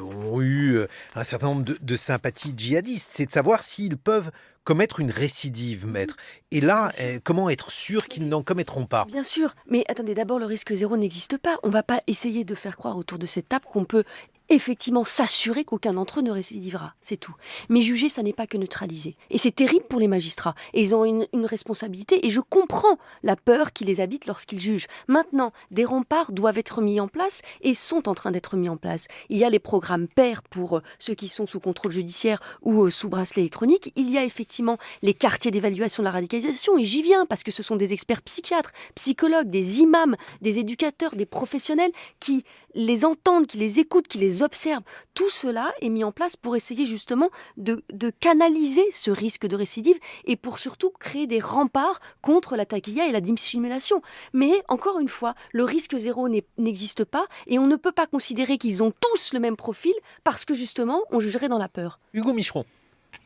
ont eu un certain nombre de sympathies djihadistes, c'est de savoir s'ils peuvent commettre une récidive, maître. Et là, Bien sûr. comment être sûr qu'ils n'en commettront pas? Bien sûr, mais attendez, d'abord, le risque zéro n'existe pas. On ne va pas essayer de faire croire autour de cette table qu'on peut effectivement s'assurer qu'aucun d'entre eux ne récidivera. C'est tout. Mais juger, ça n'est pas que neutraliser. Et c'est terrible pour les magistrats. Et ils ont une responsabilité. Et je comprends la peur qui les habite lorsqu'ils jugent. Maintenant, des remparts doivent être mis en place et sont en train d'être mis en place. Il y a les programmes PAIR pour ceux qui sont sous contrôle judiciaire ou sous bracelet électronique. Il y a effectivement les quartiers d'évaluation de la radicalisation. Et j'y viens parce que ce sont des experts psychiatres, psychologues, des imams, des éducateurs, des professionnels qui les entendent, qui les écoutent, qui les observent. Tout cela est mis en place pour essayer justement de canaliser ce risque de récidive et pour surtout créer des remparts contre la taquilla et la dissimulation. Mais encore une fois, le risque zéro n'existe pas et on ne peut pas considérer qu'ils ont tous le même profil parce que justement, on jugerait dans la peur. Hugo Micheron.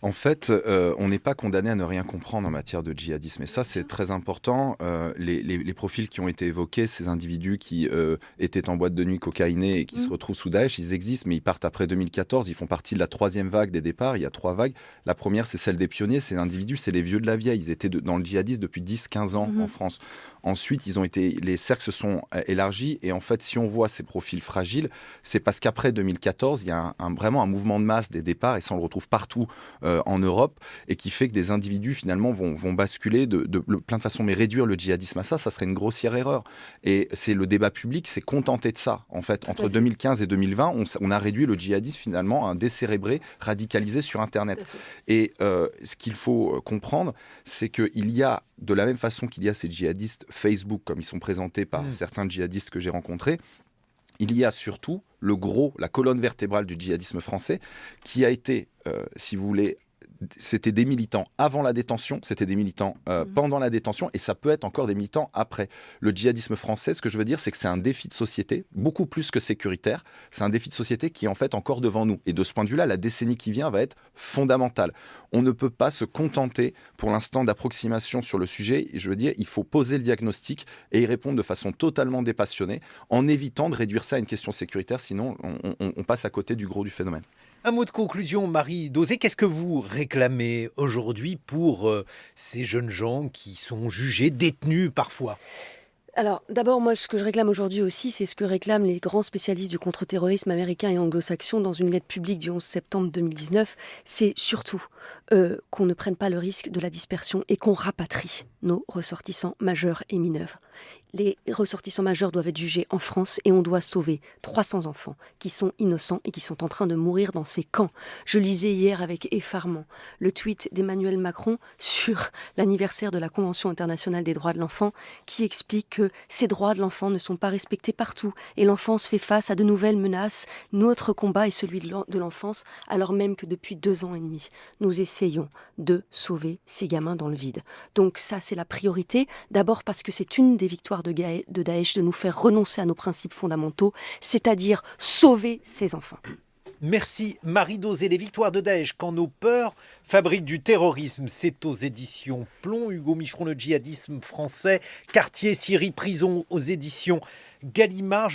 En fait, on n'est pas condamné à ne rien comprendre en matière de djihadisme. Et ça, c'est très important. Les profils qui ont été évoqués, ces individus qui étaient en boîte de nuit cocaïnés et qui se retrouvent sous Daesh, ils existent, mais ils partent après 2014. Ils font partie de la troisième vague des départs. Il y a 3 vagues. La première, c'est celle des pionniers. Ces individus, c'est les vieux de la vieille. Ils étaient dans le djihadisme depuis 10-15 ans en France. Ensuite, les cercles se sont élargis. Et en fait, si on voit ces profils fragiles, c'est parce qu'après 2014, il y a vraiment un mouvement de masse des départs. Et ça, on le retrouve partout en Europe, et qui fait que des individus finalement vont basculer de plein de façons, mais réduire le djihadisme à ça serait une grossière erreur. Et c'est le débat public s'est contenté de ça. En fait, entre 2015 et 2020, on a réduit le djihadisme finalement à un décérébré radicalisé sur Internet. Et ce qu'il faut comprendre, c'est qu'il y a, de la même façon qu'il y a ces djihadistes Facebook, comme ils sont présentés par certains djihadistes que j'ai rencontrés, il y a surtout la colonne vertébrale du djihadisme français, qui a été, si vous voulez, c'était des militants avant la détention, c'était des militants pendant la détention, et ça peut être encore des militants après. Le djihadisme français, ce que je veux dire, c'est que c'est un défi de société, beaucoup plus que sécuritaire. C'est un défi de société qui est en fait encore devant nous. Et de ce point de vue-là, la décennie qui vient va être fondamentale. On ne peut pas se contenter pour l'instant d'approximations sur le sujet. Et je veux dire, il faut poser le diagnostic et y répondre de façon totalement dépassionnée, en évitant de réduire ça à une question sécuritaire, sinon on passe à côté du gros du phénomène. Un mot de conclusion, Marie Dauzé. Qu'est-ce que vous réclamez aujourd'hui pour ces jeunes gens qui sont jugés, détenus parfois ? Alors, d'abord, moi, ce que je réclame aujourd'hui aussi, c'est ce que réclament les grands spécialistes du contre-terrorisme américain et anglo-saxon dans une lettre publique du 11 septembre 2019. C'est surtout qu'on ne prenne pas le risque de la dispersion et qu'on rapatrie nos ressortissants majeurs et mineurs. Les ressortissants majeurs doivent être jugés en France et on doit sauver 300 enfants qui sont innocents et qui sont en train de mourir dans ces camps. Je lisais hier avec effarement le tweet d'Emmanuel Macron sur l'anniversaire de la Convention internationale des droits de l'enfant qui explique que ces droits de l'enfant ne sont pas respectés partout et l'enfance fait face à de nouvelles menaces. Notre combat est celui de l'enfance alors même que depuis 2 ans et demi, nous essayons de sauver ces gamins dans le vide. Donc ça, c'est la priorité. D'abord parce que c'est une des victoires de Daesh de nous faire renoncer à nos principes fondamentaux, c'est-à-dire sauver ces enfants. Merci Marie Dauzé. Les victoires de Daesh quand nos peurs fabriquent du terrorisme. C'est aux éditions Plomb. Hugo Micheron, le djihadisme français. Quartier, Syrie, prison aux éditions Gallimard.